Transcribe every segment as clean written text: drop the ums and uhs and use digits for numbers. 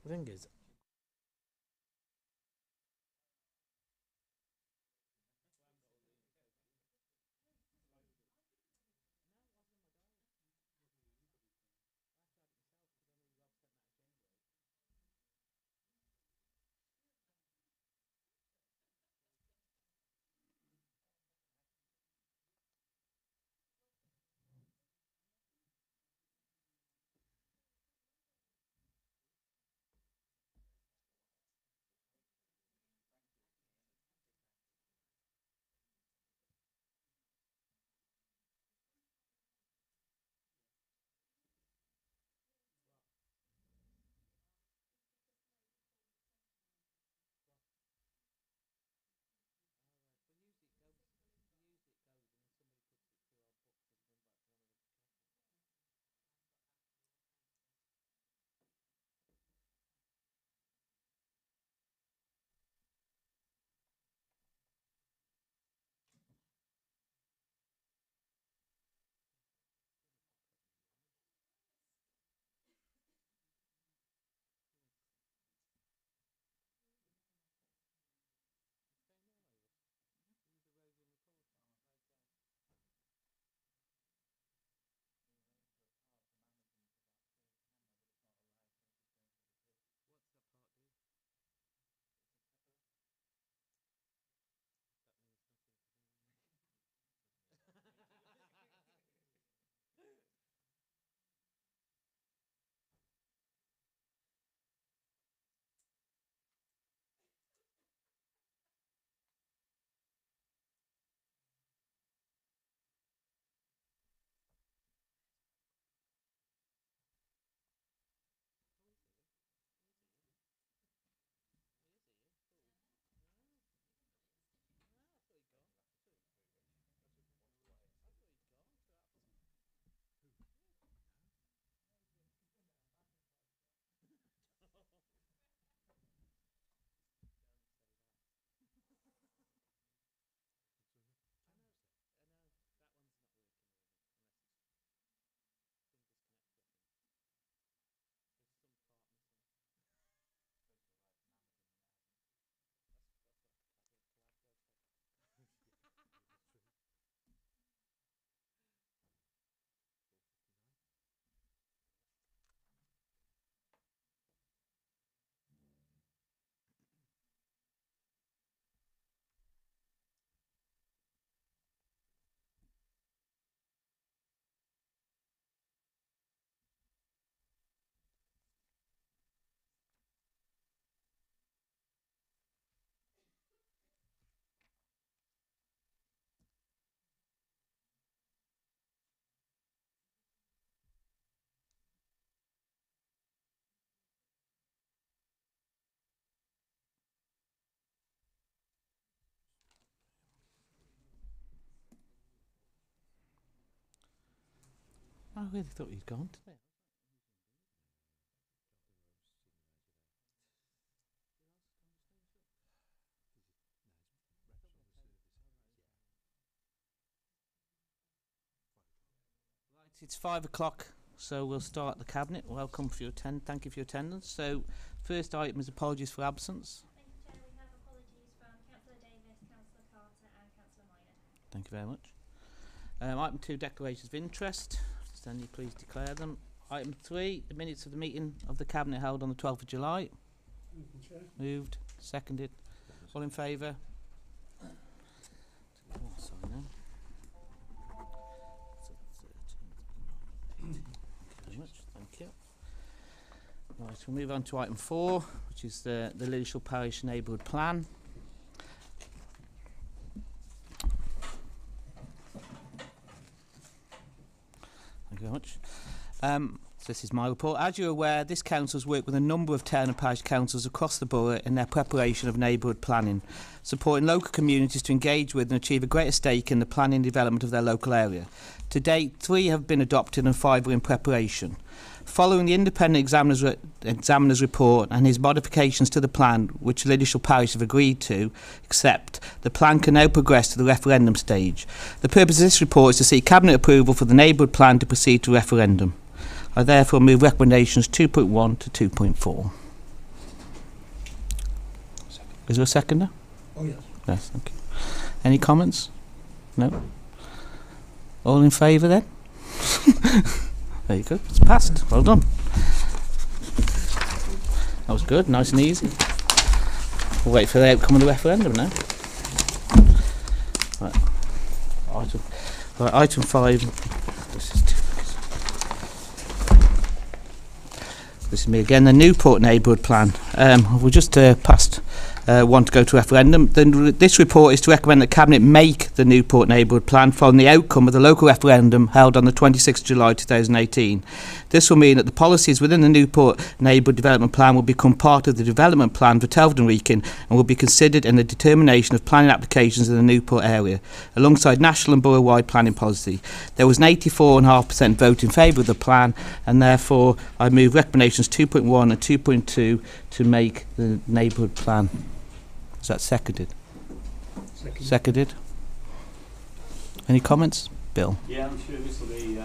The thing is, I really thought you'd gone today. Right, it's 5 o'clock, so we'll start the cabinet. Welcome for your thank you for your attendance. So, first item is apologies for absence. Thank you, Chair. We have apologies from Councillor Davis, Councillor Carter and Councillor Minor. Thank you very much. Item 2, declarations of interest. Stanley, please declare them. Item 3, the minutes of the meeting of the cabinet held on the 12th of July. Moved, seconded. All in favour? Sorry, no. Thank you very much. Thank you. Right, we'll move on to item 4, which is the Lillishall Parish Neighbourhood Plan. Thank you very much. So this is my report. As you're aware, this council has worked with a number of town and parish councils across the borough in their preparation of neighbourhood planning, supporting local communities to engage with and achieve a greater stake in the planning and development of their local area. To date, 3 have been adopted and 5 are in preparation. Following the independent examiner's report and his modifications to the plan, which Lillishall Parish have agreed to accept, the plan can now progress to the referendum stage. The purpose of this report is to seek Cabinet approval for the neighbourhood plan to proceed to referendum. I therefore move recommendations 2.1 to 2.4. Is there a seconder? Oh, yes. Yes, thank you. Any comments? No? All in favour then? There you go. It's passed. Well done. That was good. Nice and easy. We'll wait for the outcome of the referendum now. Right. Item 5. This is me again. The Newport Neighbourhood Plan. We just passed one to go to referendum. This report is to recommend that Cabinet make the Newport Neighbourhood Plan following the outcome of the local referendum held on the 26th of July 2018. This will mean that the policies within the Newport Neighbourhood Development Plan will become part of the development plan for Telford Wrekin and will be considered in the determination of planning applications in the Newport area, alongside national and borough-wide planning policy. There was an 84.5% vote in favour of the plan, and therefore I move recommendations 2.1 and 2.2 to make the neighbourhood plan. Is that seconded? Seconded. Any comments? Bill? Yeah, I'm sure this will be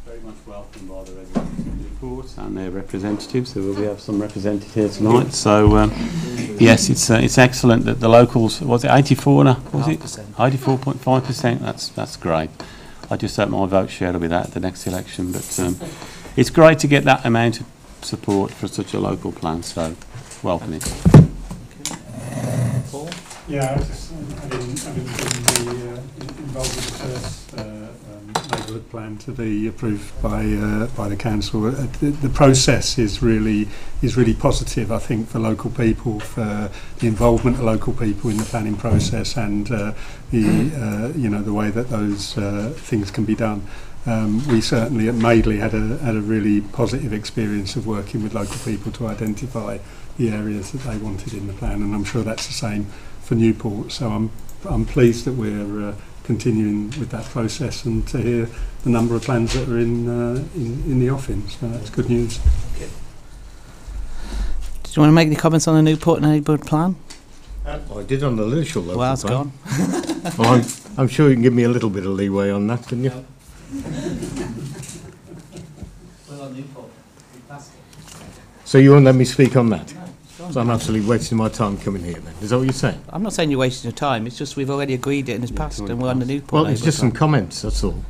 very much welcomed by the residents of Newport and their representatives. There will be some represented here tonight. So, yes, it's excellent that the locals, was it 84 now? Was it 84.5%? That's great. I just hope my vote share will be that at the next election. But it's great to get that amount of support for such a local plan. So, welcome it. Paul? Yeah, having been involved with the first neighbourhood plan to be approved by the council, the process is really positive. I think for local people, for the involvement of local people in the planning process, and the way that those things can be done. We certainly at Madeley had a really positive experience of working with local people to identify the areas that they wanted in the plan, and I'm sure that's the same for Newport. So I'm pleased that we're continuing with that process and to hear the number of plans that are in the offing. So that's good news. Okay. Did you want to make any comments on the Newport neighbourhood plan? I did on the Lillishall local Well, it's plan. gone. Well, I'm sure you can give me a little bit of leeway on that, can you? No. Well, on Newport, we passed it. So you won't let me speak on that? No, it's gone. So I'm absolutely wasting my time coming here then. Is that what you're saying? I'm not saying you're wasting your time. It's just we've already agreed it and it's passed, and we're on the Newport. Well, it's just some plan. comments, that's all.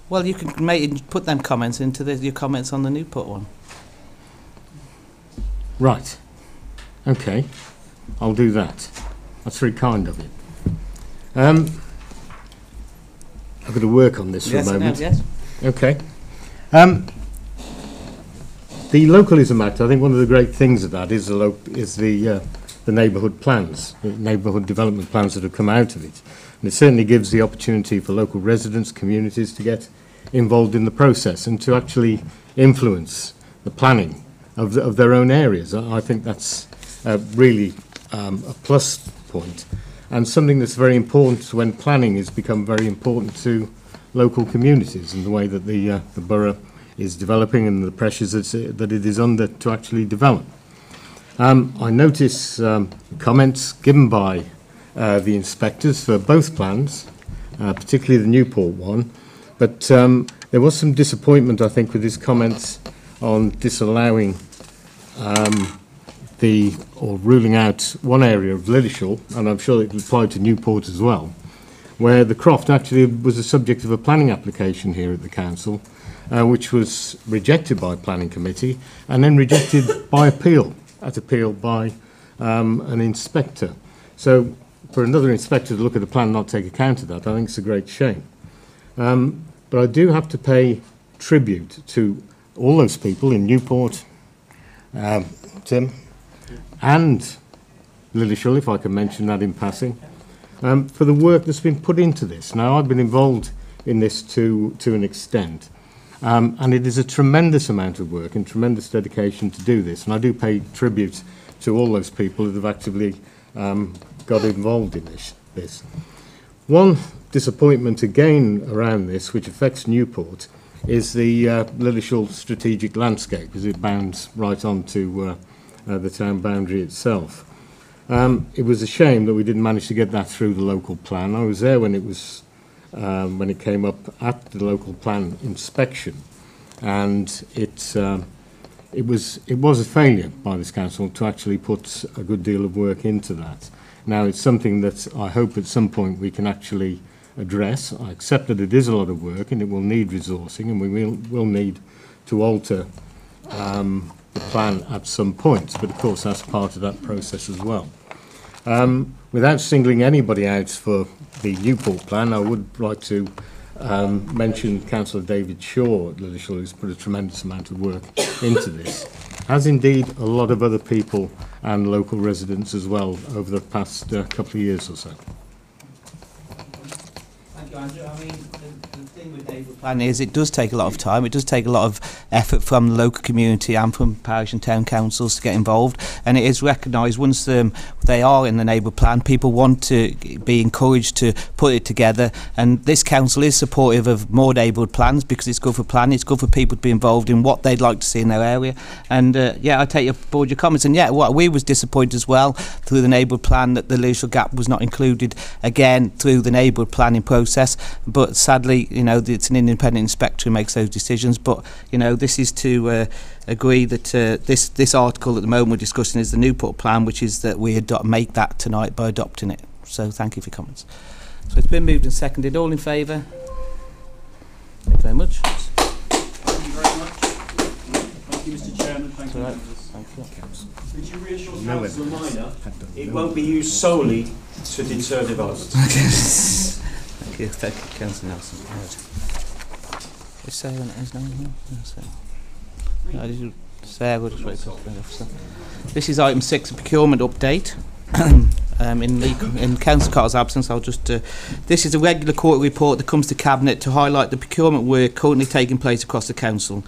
Well, you can put them comments into your comments on the Newport one. Right. Okay. I'll do that. That's very kind of you. I've got to work on this for a moment. Yes. Okay. The Localism Act, I think one of the great things of that is the neighbourhood plans, the neighbourhood development plans that have come out of it. And it certainly gives the opportunity for local residents, communities to get involved in the process and to actually influence the planning of their own areas. I think that's really a plus point, and something that's very important when planning has become very important to local communities and the way that the borough is developing and the pressures that it is under to actually develop. I notice comments given by the inspectors for both plans, particularly the Newport one, but there was some disappointment, I think, with his comments on disallowing or ruling out one area of Lillishall, and I'm sure it applied to Newport as well, where the croft actually was the subject of a planning application here at the council, which was rejected by planning committee and then rejected by appeal by an inspector. So for another inspector to look at the plan and not take account of that, I think it's a great shame. But I do have to pay tribute to all those people in Newport, Tim, and Lillishall, if I can mention that in passing, for the work that's been put into this. Now, I've been involved in this to an extent, and it is a tremendous amount of work and tremendous dedication to do this, and I do pay tribute to all those people that have actively got involved in this. One disappointment again around this, which affects Newport, is the Lillishall strategic landscape, as it bounds right onto the town boundary itself. It was a shame that we didn't manage to get that through the local plan. I was there when it came up at the local plan inspection, and it was a failure by this council to actually put a good deal of work into that. Now, it's something that I hope at some point we can actually address. I accept that it is a lot of work and it will need resourcing, and we will need to alter the plan at some point, but of course that's part of that process as well. Without singling anybody out for the Newport plan, I would like to mention Councillor David Shaw at Lillishall, who's put a tremendous amount of work into this, as indeed a lot of other people and local residents as well over the past couple of years or so. Thank you, Andrew. I mean, the thing with neighbourhood planning is it does take a lot of time. It does take a lot of effort from the local community and from parish and town councils to get involved. And it is recognised once they are in the neighbourhood plan, people want to be encouraged to put it together. And this council is supportive of more neighbourhood plans because it's good for planning. It's good for people to be involved in what they'd like to see in their area. And yeah, I take aboard your comments. And yeah, what we was disappointed as well through the neighbourhood plan that the Lillishall Gap was not included again through the neighbourhood planning process. But sadly, you know, it's an independent inspector who makes those decisions. But you know, this is to agree that this article at the moment we're discussing is the Newport plan, which is that we make that tonight by adopting it. So thank you for your comments. So it's been moved and seconded. All in favour? Thank you very much. Thank you very much. Thank you, Mr. Chairman. Thank you, members. Thank you. Could you reassure Councillor Minor it won't be used solely to deter development? Thank you, Councillor Nelson. Right. Is Sarah on his name here? No, Sarah. No, did you, Sarah, just wait for the officer. This is item 6, a procurement update. In Councillor Carter's absence, I'll just... this is a regular quarterly report that comes to Cabinet to highlight the procurement work currently taking place across the Council.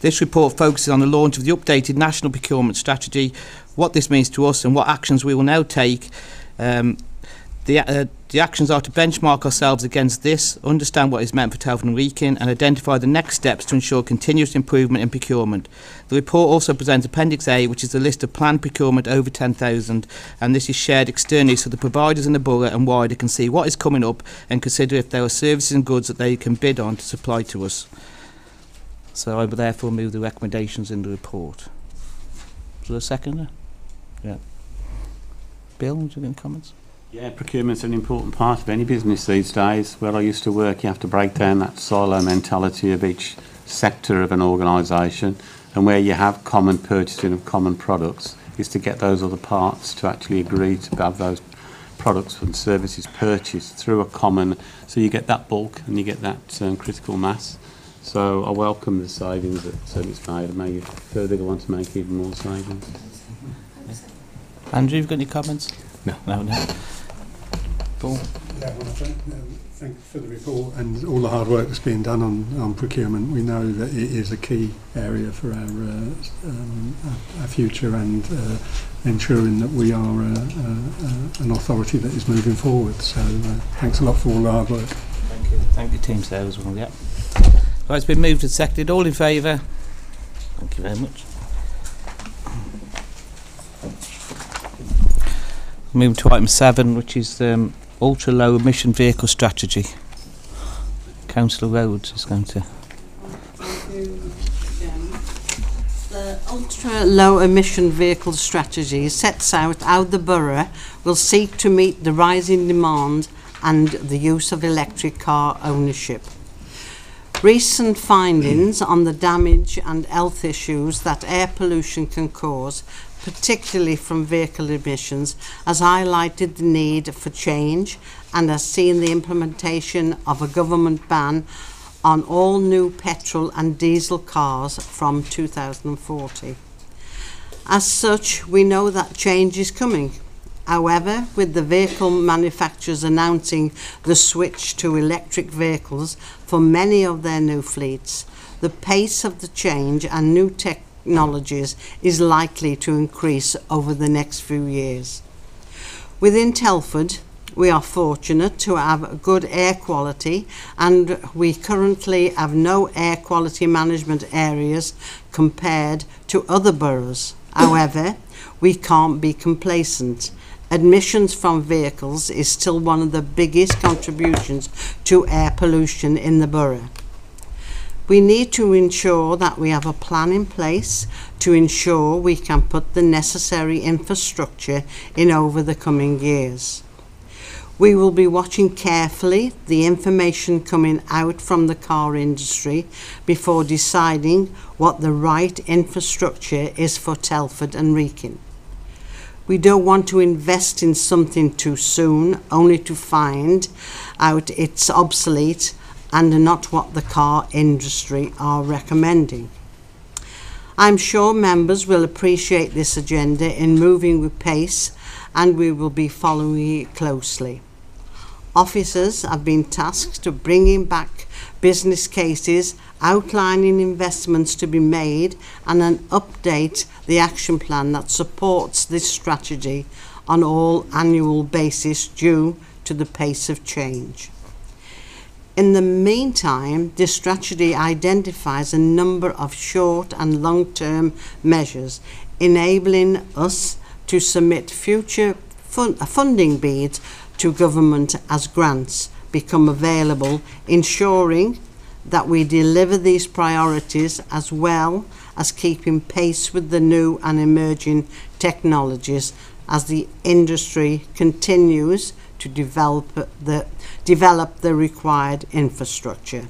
This report focuses on the launch of the updated National Procurement Strategy, what this means to us and what actions we will now take. The actions are to benchmark ourselves against this, understand what is meant for Telford Wrekin and identify the next steps to ensure continuous improvement in procurement. The report also presents Appendix A, which is a list of planned procurement over 10,000, and this is shared externally so the providers in the borough and wider can see what is coming up and consider if there are services and goods that they can bid on to supply to us. So I will therefore move the recommendations in the report. Is there a seconder? Yeah. Bill, would you have any comments? Yeah, procurement's an important part of any business these days. Where I used to work, you have to break down that silo mentality of each sector of an organisation, and where you have common purchasing of common products is to get those other parts to actually agree to have those products and services purchased through a common, so you get that bulk and you get that critical mass. So I welcome the savings that it's made, and may you further go on to make even more savings. Andrew, you've got any comments? No. No. Paul? Yeah, well, thank you for the report and all the hard work that's being done on procurement. We know that it is a key area for our future and ensuring that we are an authority that is moving forward. So thanks a lot for all the hard work. Thank you. Thank the teams there as well, yeah. Right, it's been moved and seconded. All in favour? Thank you very much. Move to item 7, which is ultra low emission vehicle strategy. Councillor Rhodes is going to... The ultra low emission vehicle strategy sets out how the borough will seek to meet the rising demand and the use of electric car ownership. Recent findings on the damage and health issues that air pollution can cause, particularly from vehicle emissions, has highlighted the need for change and has seen the implementation of a government ban on all new petrol and diesel cars from 2040. As such, we know that change is coming. However, with the vehicle manufacturers announcing the switch to electric vehicles for many of their new fleets, the pace of the change and new technologies is likely to increase over the next few years. Within Telford, we are fortunate to have good air quality, and we currently have no air quality management areas compared to other boroughs. However, we can't be complacent. Emissions from vehicles is still one of the biggest contributions to air pollution in the borough. We need to ensure that we have a plan in place to ensure we can put the necessary infrastructure in over the coming years. We will be watching carefully the information coming out from the car industry before deciding what the right infrastructure is for Telford and Wrekin. We don't want to invest in something too soon, only to find out it's obsolete and not what the car industry are recommending. I'm sure members will appreciate this agenda in moving with pace, and we will be following it closely. Officers have been tasked to bringing back business cases outlining investments to be made and an update the action plan that supports this strategy on all annual basis due to the pace of change. In the meantime, this strategy identifies a number of short and long-term measures enabling us to submit future funding bids to government as grants become available, ensuring that we deliver these priorities as well as keeping pace with the new and emerging technologies as the industry continues to develop the required infrastructure.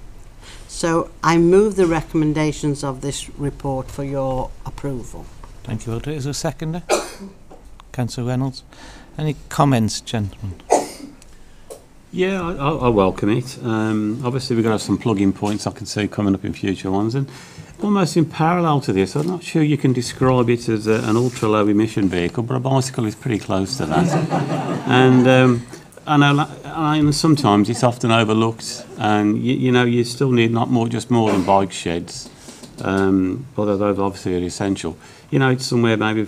So I move the recommendations of this report for your approval. Thank you, Audrey. Is there a seconder? Councillor Reynolds. Any comments, gentlemen? Yeah, I welcome it. Obviously, we're going to have some plug-in points I can see coming up in future ones, and almost in parallel to this, I'm not sure you can describe it as an ultra-low emission vehicle, but a bicycle is pretty close to that. And I know sometimes it's often overlooked, and you know you still need just more than bike sheds, although those obviously are essential. You know, it's somewhere maybe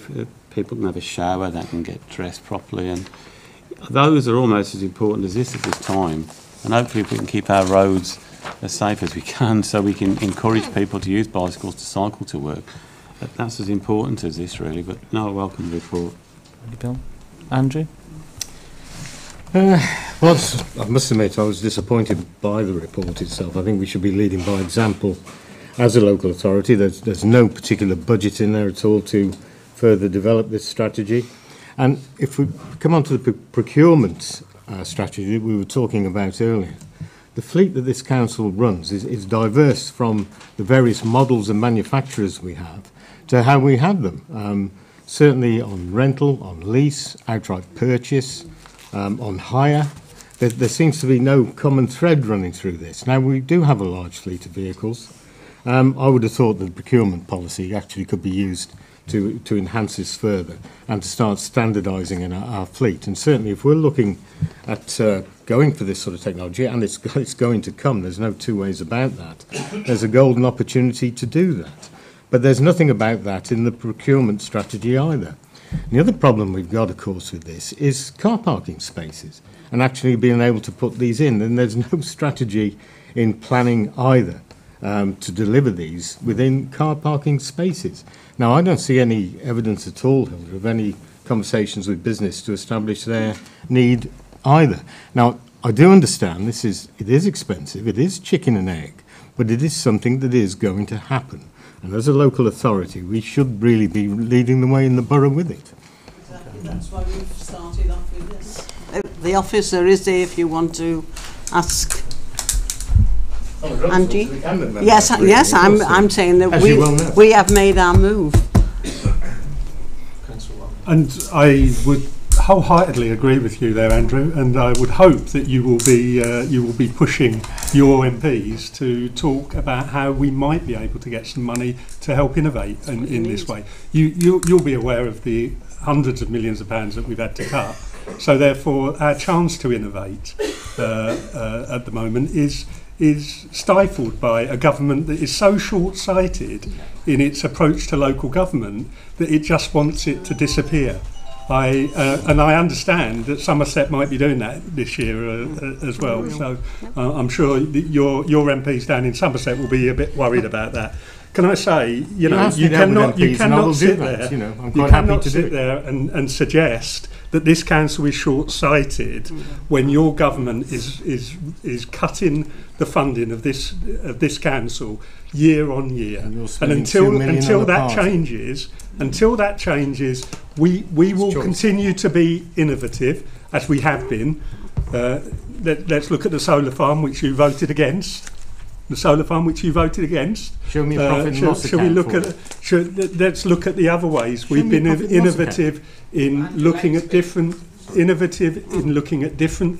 people can have a shower, they can get dressed properly, and those are almost as important as this at this time. And hopefully if we can keep our roads as safe as we can, so we can encourage people to use bicycles to cycle to work. That's as important as this, really. But no, I welcome the report. Thank you, Bill. Andrew? Well, I must admit I was disappointed by the report itself. I think we should be leading by example as a local authority. There's no particular budget in there at all to further develop this strategy. And if we come on to the procurement strategy that we were talking about earlier, the fleet that this council runs is diverse from the various models and manufacturers we have to how we have them. Certainly on rental, on lease, outright purchase, on hire. There seems to be no common thread running through this. Now, we do have a large fleet of vehicles. I would have thought that the procurement policy actually could be used to enhance this further and to start standardising in our fleet. And certainly if we're looking at going for this sort of technology, and it's going to come, there's no two ways about that, there's a golden opportunity to do that. But there's nothing about that in the procurement strategy either. And the other problem we've got, of course, with this is car parking spaces and actually being able to put these in. And there's no strategy in planning either to deliver these within car parking spaces. Now, I don't see any evidence at all, Hilda, of any conversations with business to establish their need either. Now, I do understand it is expensive, it is chicken and egg, but it is something that is going to happen. And as a local authority, we should really be leading the way in the borough with it. Exactly, that's why we've started off with this. The officer is there if you want to ask. Andy? Yes, I'm saying that we have made our move. And I would wholeheartedly agree with you there, Andrew, and I would hope that you will be pushing your MPs to talk about how we might be able to get some money to help innovate in this way. You'll be aware of the hundreds of millions of pounds that we've had to cut, so therefore our chance to innovate at the moment is stifled by a government that is so short-sighted in its approach to local government that it just wants it to disappear. And I understand that Somerset might be doing that this year as well. So I'm sure that your MPs down in Somerset will be a bit worried about that. can I say, you know, asked me you that with cannot MPs and I will do sit that, there. you know, I'm You quite happy cannot to do sit it. there and suggest that this council is short-sighted when your government is cutting the funding of this council year on year. And until that changes, we will continue to be innovative as we have been. Let's look at the solar farm which you voted against. Show me a profit and loss account. Let's look at the other ways. We've been innovative in looking at different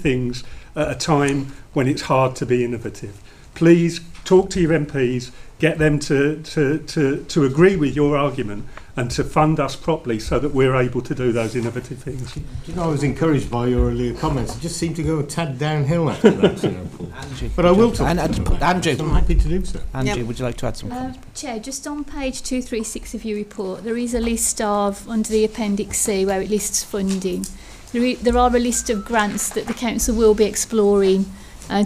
things at a time when it's hard to be innovative. Please talk to your MPs, get them to agree with your argument and to fund us properly so that we're able to do those innovative things. Do you know, I was encouraged by your earlier comments. It just seemed to go a tad downhill after that, you know, Paul. Andrew, But I will talk. Andrew, I'm happy to do so. Andrew, would you like to add some comments? Chair, just on page 236 of your report, there is a list of, under the Appendix C, where it lists funding. There are a list of grants that the council will be exploring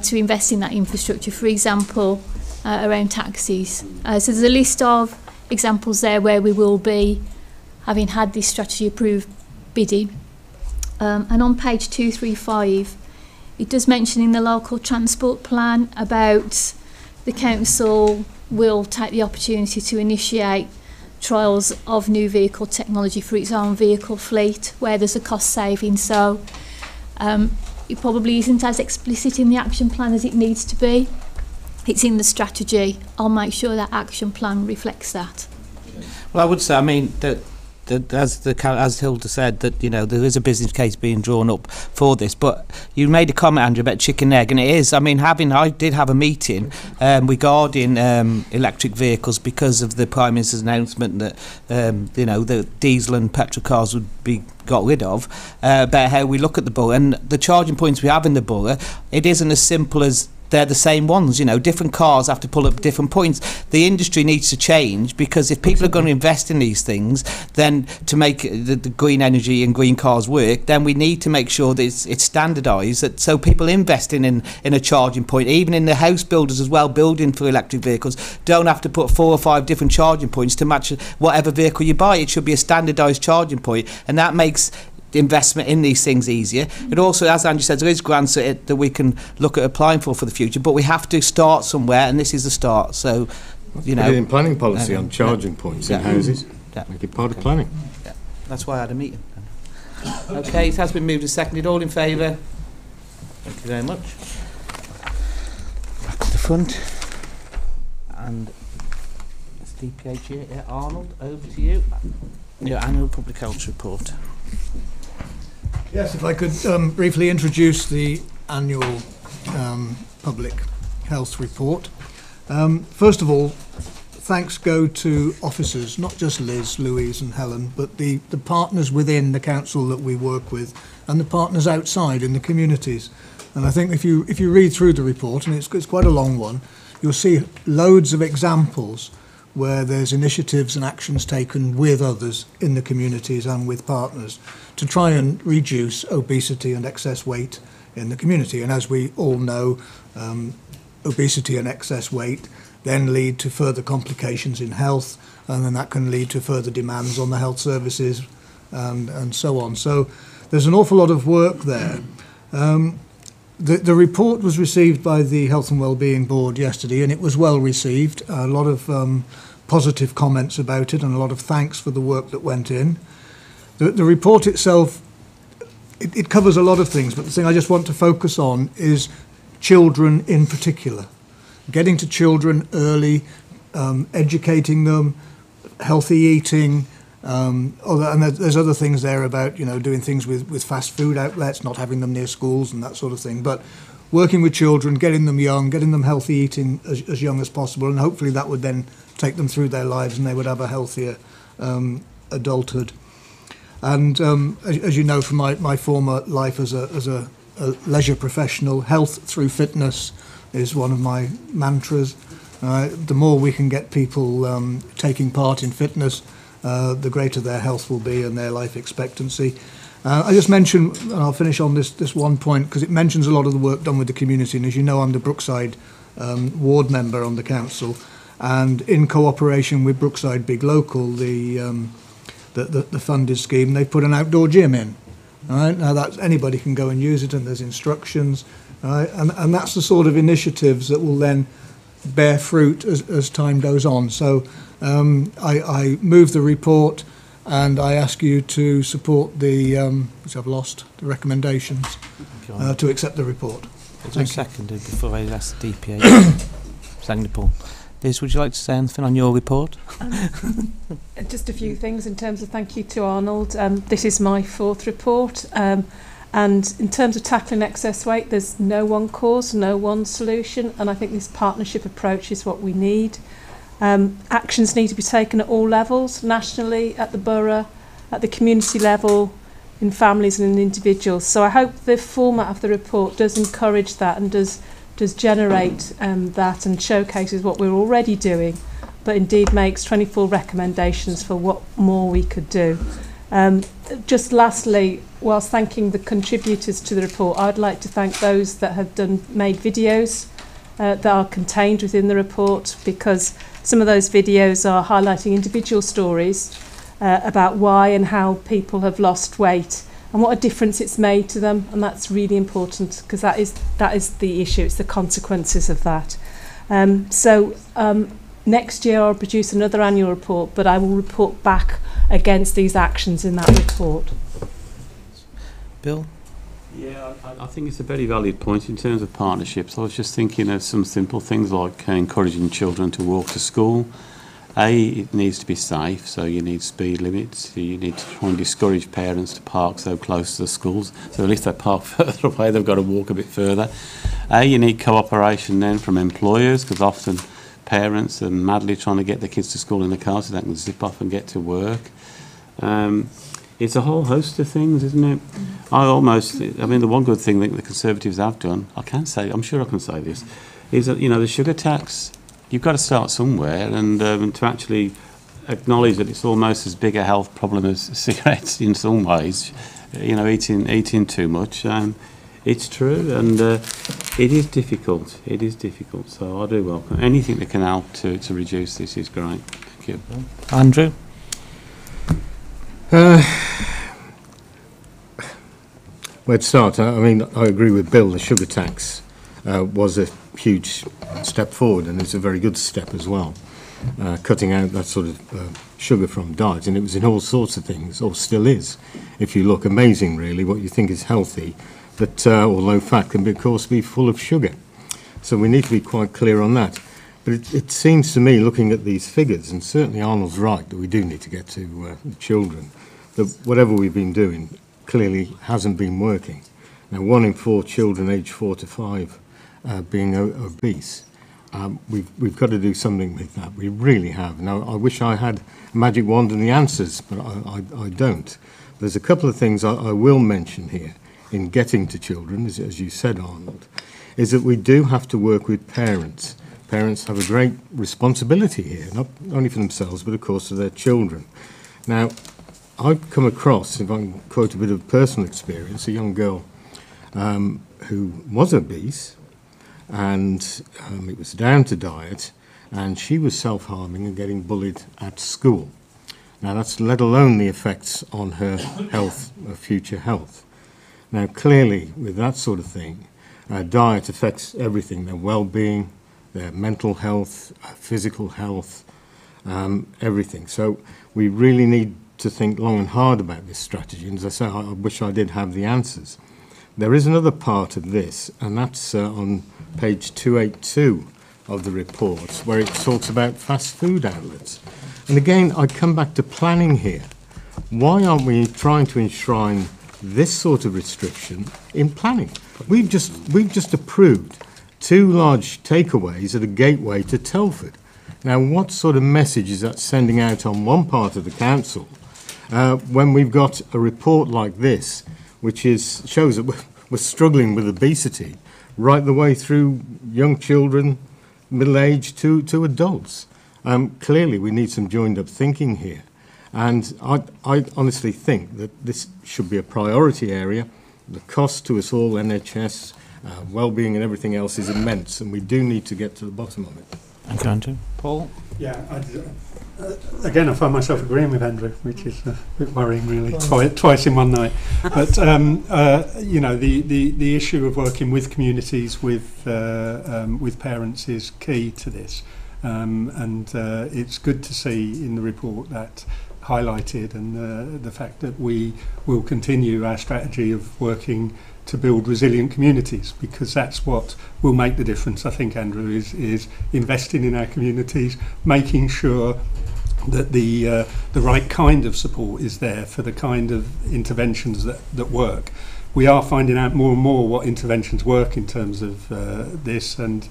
to invest in that infrastructure, for example, around taxis. So there's a list of examples there where we will be, having had this strategy approved, bidding. And on page 235, it does mention in the local transport plan about the council will take the opportunity to initiate trials of new vehicle technology for its own vehicle fleet where there's a cost saving. So it probably isn't as explicit in the action plan as it needs to be. It's in the strategy. I'll make sure that action plan reflects that. Well, I would say, I mean, that as Hilda said, that, you know, there is a business case being drawn up for this. But you made a comment, Andrew, about chicken and egg, and it is. I mean, I did have a meeting regarding electric vehicles because of the Prime Minister's announcement that you know, the diesel and petrol cars would be got rid of, about how we look at the borough and the charging points we have in the borough. It isn't as simple as they're the same ones, you know, different cars have to pull up different points. The industry needs to change, because if people are going to invest in these things, then to make the green energy and green cars work, then we need to make sure that it's standardised, that so people investing in a charging point, even in the house builders as well, building for electric vehicles, don't have to put 4 or 5 different charging points to match whatever vehicle you buy. It should be a standardised charging point, and that makes investment in these things easier. It also, as Andrew said, there is grants that we can look at applying for the future, but we have to start somewhere, and this is the start. So, you know, put it in planning policy on charging points in houses. Make it part of planning. That's why I had a meeting. Okay, it has been moved and seconded. All in favour? Thank you very much. Back to the front. And it's DPH here. Yeah, Arnold, over to you. Your annual public health report. Yes, if I could briefly introduce the annual public health report. First of all, thanks go to officers, not just Liz, Louise and Helen, but the partners within the council that we work with and the partners outside in the communities. And I think if you read through the report, and it's quite a long one, you'll see loads of examples where there's initiatives and actions taken with others in the communities and with partners to try and reduce obesity and excess weight in the community. And as we all know, obesity and excess weight then lead to further complications in health, and then that can lead to further demands on the health services and so on. So there's an awful lot of work there. The report was received by the Health and Wellbeing Board yesterday, and it was well received. A lot of positive comments about it and a lot of thanks for the work that went in. The report itself, it covers a lot of things, but the thing I just want to focus on is children in particular. Getting to children early, educating them, healthy eating, and there's other things there about, you know, doing things with fast food outlets, not having them near schools and that sort of thing. But working with children, getting them young, getting them healthy eating as young as possible, and hopefully that would then take them through their lives and they would have a healthier adulthood. And as you know from my former life as a leisure professional, health through fitness is one of my mantras. The more we can get people taking part in fitness, the greater their health will be and their life expectancy. I just mentioned, and I'll finish on this one point, because it mentions a lot of the work done with the community. And as you know, I'm the Brookside ward member on the council. and in cooperation with Brookside Big Local, the funded scheme, they put an outdoor gym in. All right, now that's anybody can go and use it, and there's instructions, all right, and that's the sort of initiatives that will then bear fruit as time goes on. So I move the report, and I ask you to support the which I've lost the recommendations to accept the report. It's been seconded before I asked the DPA. Seconded, Paul. Liz, would you like to say anything on your report? Just a few things in terms of thank you to Arnold. This is my 4th report. And in terms of tackling excess weight, there's no one cause, no one solution. And I think this partnership approach is what we need. Actions need to be taken at all levels, nationally, at the borough, at the community level, in families and in individuals. So I hope the format of the report does encourage that and does generate that and showcases what we're already doing, but indeed makes 24 recommendations for what more we could do. Just lastly, whilst thanking the contributors to the report, I'd like to thank those that have made videos that are contained within the report, because some of those videos are highlighting individual stories about why and how people have lost weight and what a difference it's made to them, and that's really important, because that is the issue. It's the consequences of that. Next year I'll produce another annual report, but I will report back against these actions in that report. Bill? Yeah, I think it's a very valid point in terms of partnerships. I was just thinking of some simple things like encouraging children to walk to school. It needs to be safe, so you need speed limits. You need to try and discourage parents to park so close to the schools, so at least they park further away, they've got to walk a bit further. You need cooperation then from employers, because often parents are madly trying to get their kids to school in the car so they can zip off and get to work. It's a whole host of things, isn't it? The one good thing that the Conservatives have done, I'm sure I can say this, is that, the sugar tax, you've got to start somewhere, and to actually acknowledge that it's almost as big a health problem as cigarettes in some ways, eating too much. It's true, and it is difficult. It is difficult, so I do welcome anything that can help to reduce this is great. Thank you. Andrew? Where to start? I agree with Bill. The sugar tax was a huge step forward, and it's a very good step as well. Cutting out that sort of sugar from diet, and it was in all sorts of things, or still is. If you look, amazing really, what you think is healthy, but or low fat can of course be full of sugar. So we need to be quite clear on that. But it seems to me, looking at these figures, and certainly Arnold's right, that we do need to get to the children, that whatever we've been doing clearly hasn't been working. Now, 1 in 4 children aged 4 to 5 being obese. We've got to do something with that. We really have. Now, I wish I had a magic wand and the answers, but I don't. There's a couple of things I will mention here in getting to children, as you said, Arnold, is that we do have to work with parents. Parents have a great responsibility here, not only for themselves, but of course for their children. Now, I've come across, if I can quote a bit of personal experience, a young girl who was obese, and it was down to diet, and she was self-harming and getting bullied at school. Now, that's let alone the effects on her health, her future health. Now, clearly, with that sort of thing, diet affects everything, their well-being, their mental health, physical health, everything. So we really need to think long and hard about this strategy. And as I say, I wish I did have the answers. There is another part of this, and that's on page 282 of the report, where it talks about fast food outlets. And again, I come back to planning here. Why aren't we trying to enshrine this sort of restriction in planning? We've just approved 2 large takeaways at a gateway to Telford. Now, what sort of message is that sending out on one part of the council when we've got a report like this, which shows that we're struggling with obesity right the way through young children, middle-aged to adults? Clearly, we need some joined-up thinking here. And I honestly think that this should be a priority area. The cost to us all, NHS, well-being and everything else is immense, and we do need to get to the bottom of it. Thank you, Andrew. Paul? Yeah, again, I find myself agreeing with Andrew, which is a bit worrying, really, twice in one night. But you know, the issue of working with communities, with parents, is key to this, and it's good to see in the report that highlighted, and the fact that we will continue our strategy of working to build resilient communities, because that's what will make the difference. I think, Andrew, is investing in our communities, making sure that the right kind of support is there for the kind of interventions that work. We are finding out more and more what interventions work in terms of this, and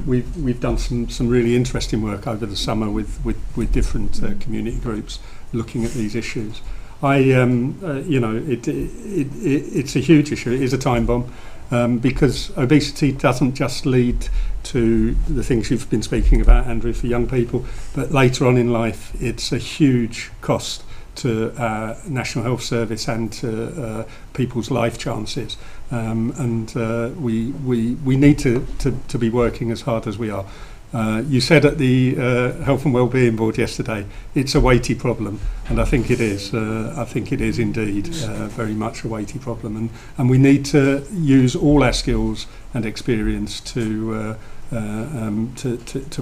we've done some really interesting work over the summer with different community groups looking at these issues. You know, it's a huge issue. It is a time bomb, because obesity doesn't just lead to the things you've been speaking about, Andrew, for young people, but later on in life, it's a huge cost to our National Health Service and to people's life chances. And we need to be working as hard as we are. You said at the Health and Wellbeing Board yesterday, it's a weighty problem, and I think it is. I think it is indeed very much a weighty problem, and we need to use all our skills and experience to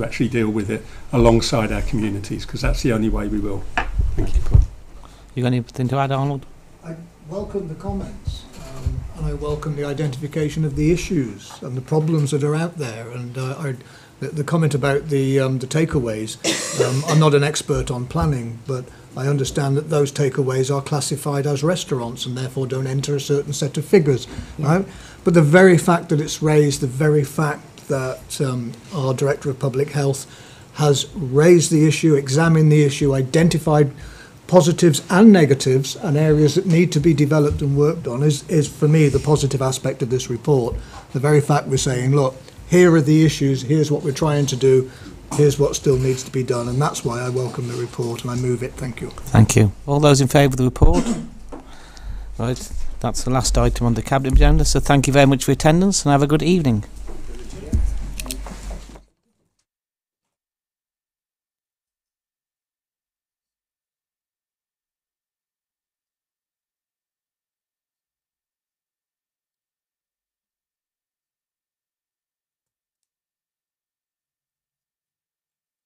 actually deal with it alongside our communities, because that's the only way we will. Thank you. You got anything to add, Arnold? I welcome the comments, and I welcome the identification of the issues and the problems that are out there, and the comment about the takeaways, I'm not an expert on planning, but I understand that those takeaways are classified as restaurants and therefore don't enter a certain set of figures, right? But the very fact that it's raised, the very fact that our Director of Public Health has raised the issue, examined the issue, identified positives and negatives and areas that need to be developed and worked on is for me the positive aspect of this report. The very fact we're saying, look, here are the issues, here's what we're trying to do, here's what still needs to be done, and that's why I welcome the report and I move it. Thank you. Thank you. All those in favour of the report? Right, that's the last item on the Cabinet agenda, so thank you very much for your attendance and have a good evening.